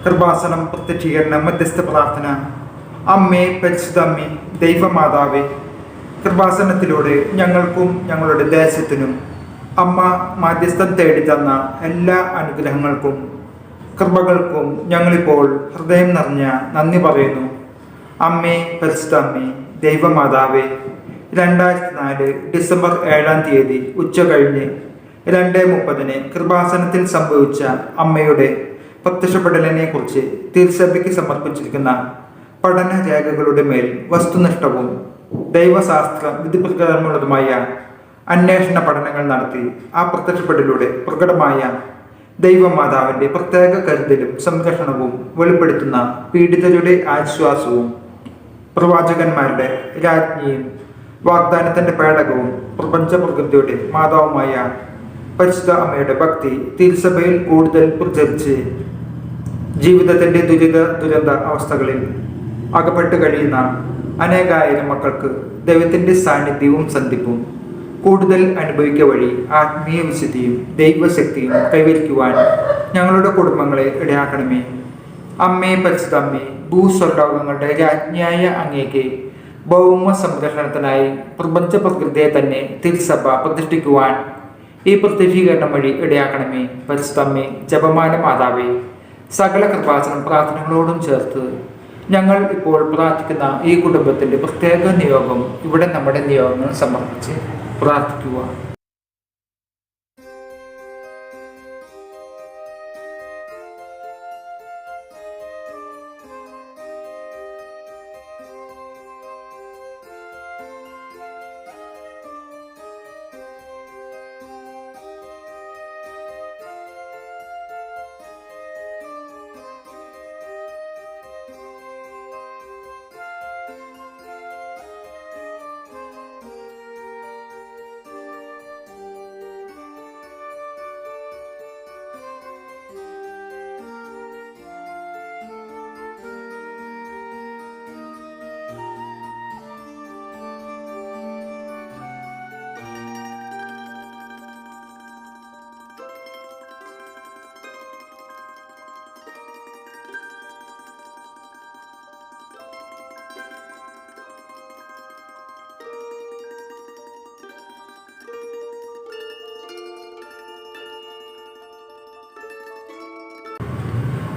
കൃപാസനം, പ്രത്യക്ഷീകരണം, മധ്യസ്ഥ പ്രാർത്ഥന. അമ്മേ, പരിശുദ്ധ അമ്മേ, ദൈവമാതാവേ, കൃപാസനത്തിലൂടെ ഞങ്ങൾക്കും ഞങ്ങളുടെ ദേശത്തിനും അമ്മ മാധ്യസ്ഥം തേടി തന്ന എല്ലാ അനുഗ്രഹങ്ങൾക്കും കൃപകൾക്കും ഞങ്ങളിപ്പോൾ ഹൃദയം നിറഞ്ഞ നന്ദി പറയുന്നു. അമ്മേ, പരിശുദ്ധ അമ്മേ, ദൈവമാതാവേ, 2004 ഡിസംബർ 7 ഉച്ച കഴിഞ്ഞ് 2:30 കൃപാസനത്തിൽ സംഭവിച്ച അമ്മയുടെ പ്രത്യക്ഷപ്പെടലിനെ കുറിച്ച് തിരുസഭയ്ക്ക് സമർപ്പിച്ചിരിക്കുന്ന പഠന രേഖകളുടെ മേൽ വസ്തുനിഷ്ഠവും ദൈവശാസ്ത്ര വിധിപ്രകാരമുള്ളതുമായ അന്വേഷണ പഠനങ്ങൾ നടത്തി ആ പ്രത്യക്ഷപ്പെടലിലൂടെ പ്രകടമായ ദൈവമാതാവിൻ്റെ പ്രത്യേക കരുതലും സംരക്ഷണവും വെളിപ്പെടുത്തുന്ന പീഡിതരുടെ ആശ്വാസവും പ്രവാചകന്മാരുടെ രാജ്ഞിയും വാഗ്ദാനത്തിൻ്റെ പേടകവും പ്രപഞ്ച പ്രകൃതിയുടെ മാതാവുമായ പരിശുദ്ധ അമ്മയുടെ ഭക്തി തിരുസഭയിൽ കൂടുതൽ പ്രചരിച്ച് ജീവിതത്തിൻ്റെ ദുരന്ത അവസ്ഥകളിൽ അകപ്പെട്ട് കഴിയുന്ന അനേകായിരം മക്കൾക്ക് ദൈവത്തിൻ്റെ സാന്നിധ്യവും സന്ധിപ്പും കൂടുതൽ അനുഭവിക്കുക വഴി ആത്മീയ വിശുദ്ധിയും ദൈവശക്തിയും കൈവരിക്കുവാൻ ഞങ്ങളുടെ കുടുംബങ്ങളെ ഇടയാക്കണമേ. അമ്മേ, പരിശുദ്ധ അമ്മേ, ഭൂസ്വർലോകങ്ങളുടെ രാജ്ഞിയായ അങ്ങേക്ക് ഭൗമ സംരക്ഷണത്തിനായി പ്രപഞ്ച പ്രകൃതിയെ തന്നെ തിരുസഭ പ്രതിഷ്ഠിക്കുവാൻ ഈ പ്രത്യക്ഷീകരണം വഴി ഇടയാക്കണമേ. പരിശുദ്ധ അമ്മേ, ജപമാല മാതാവേ, സകല കൃപാസനം പ്രാർത്ഥനകളോടും ചേർത്ത് ഞങ്ങൾ ഇപ്പോൾ പ്രാർത്ഥിക്കുന്ന ഈ കുടുംബത്തിൻ്റെ പ്രത്യേക നിയോഗം ഇവിടെ നമ്മുടെ നിയോഗങ്ങൾ സമർപ്പിച്ച് പ്രാർത്ഥിക്കുക.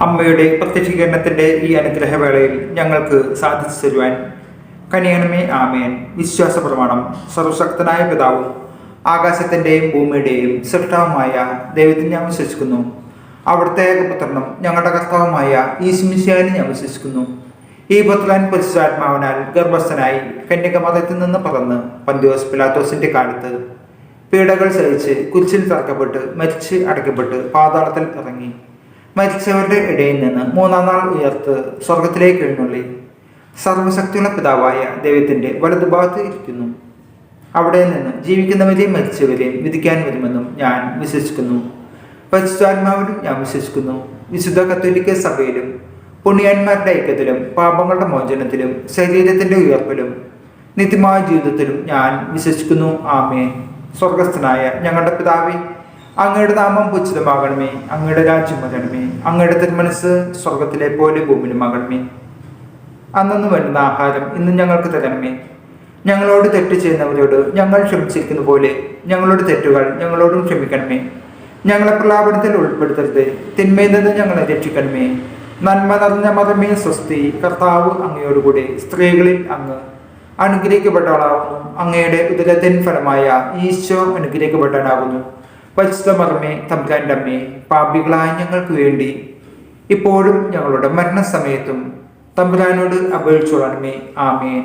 അമ്മയുടെ പ്രത്യക്ഷീകരണത്തിൻ്റെ ഈ അനുഗ്രഹവേളയിൽ ഞങ്ങൾക്ക് സാധിച്ചു തരുവാൻ കനിയണമേ. ആമേൻ. വിശ്വാസ പ്രമാണം. സർവശക്തനായ പിതാവും ആകാശത്തിൻ്റെയും ഭൂമിയുടെയും സൃഷ്ടാവുമായ ദൈവത്തിൽ ഞാൻ വിശ്വസിക്കുന്നു. അവിടുത്തെ ഏകപുത്രനും ഞങ്ങളുടെ കർത്താവുമായ ഈശോമിശിഹായിൽ ഞാൻ വിശ്വസിക്കുന്നു. ഈ പുത്രൻ പരിശുദ്ധാത്മാവിനാൽ ഗർഭസ്ഥനായി കന്യകമറിയത്തിൽ നിന്ന് പറന്ന് പന്തിയോസ് പിലാത്തോസിൻ്റെ കാലത്ത് പീഡകൾ സഹിച്ച് കുരിശിൽ തറക്കപ്പെട്ട് മരിച്ച് അടയ്ക്കപ്പെട്ട് പാതാളത്തിൽ ഇറങ്ങി മരിച്ചവരുടെ ഇടയിൽ നിന്ന് 3-ാം നാൾ ഉയർത്ത് സ്വർഗത്തിലേക്ക് എഴുന്നള്ളി സർവശക്തിയുള്ള പിതാവായ ദൈവത്തിൻ്റെ വലതുഭാഗത്ത് ഇരിക്കുന്നു. അവിടെ നിന്ന് ജീവിക്കുന്നവരെയും മരിച്ചവരെയും വിധിക്കാൻ വരുമെന്നും ഞാൻ വിശ്വസിക്കുന്നു. പരിശുദ്ധാത്മാവിലും ഞാൻ വിശ്വസിക്കുന്നു. വിശുദ്ധ കത്തോലിക്ക സഭയിലും പുണ്യന്മാരുടെ ഐക്യത്തിലും പാപങ്ങളുടെ മോചനത്തിലും ശരീരത്തിൻ്റെ ഉയർപ്പിലും നിത്യമായ ജീവിതത്തിലും ഞാൻ വിശ്വസിക്കുന്നു. ആമേൻ. സ്വർഗസ്ഥനായ ഞങ്ങളുടെ പിതാവേ, അങ്ങയുടെ നാമം പൂജിതമാകണമേ. അങ്ങയുടെ രാജ്യം വരണമേ. അങ്ങയുടെ തിരുമനസ്സ് സ്വർഗത്തിലെ പോലെ ഭൂമിയിലുമാകണമേ. അന്നു വേണ്ടുന്ന ആഹാരം ഇന്ന് ഞങ്ങൾക്ക് തരണമേ. ഞങ്ങളോട് തെറ്റ് ചെയ്യുന്നവരോട് ഞങ്ങൾ ക്ഷമിച്ചിരിക്കുന്ന പോലെ ഞങ്ങളുടെ തെറ്റുകൾ ഞങ്ങളോടും ക്ഷമിക്കണമേ. ഞങ്ങളെ പ്രലാപനത്തിൽ ഉൾപ്പെടുത്തരുത്, തിന്മയിൽ നിന്ന് ഞങ്ങളെ രക്ഷിക്കണമേ. നന്മ നിറഞ്ഞ മതമേ സ്വസ്തി, കർത്താവ് അങ്ങയോടുകൂടെ സ്ത്രീകളിൽ അങ്ങ് അനുഗ്രഹിക്കപ്പെട്ടവളാകുന്നു. അങ്ങയുടെ ഉദരത്തിൻ ഫലമായ ഈശോ അനുഗ്രഹിക്കപ്പെട്ടവനാകുന്നു. പരിശുദ്ധ മറിയമേ, തമ്പുരാന്റെ അമ്മേ, പാപികളായ ഞങ്ങൾക്ക് വേണ്ടി ഇപ്പോഴും ഞങ്ങളുടെ മരണസമയത്തും തമ്പുരാനോട് അപേക്ഷിച്ചോളണമേ. ആമേൻ.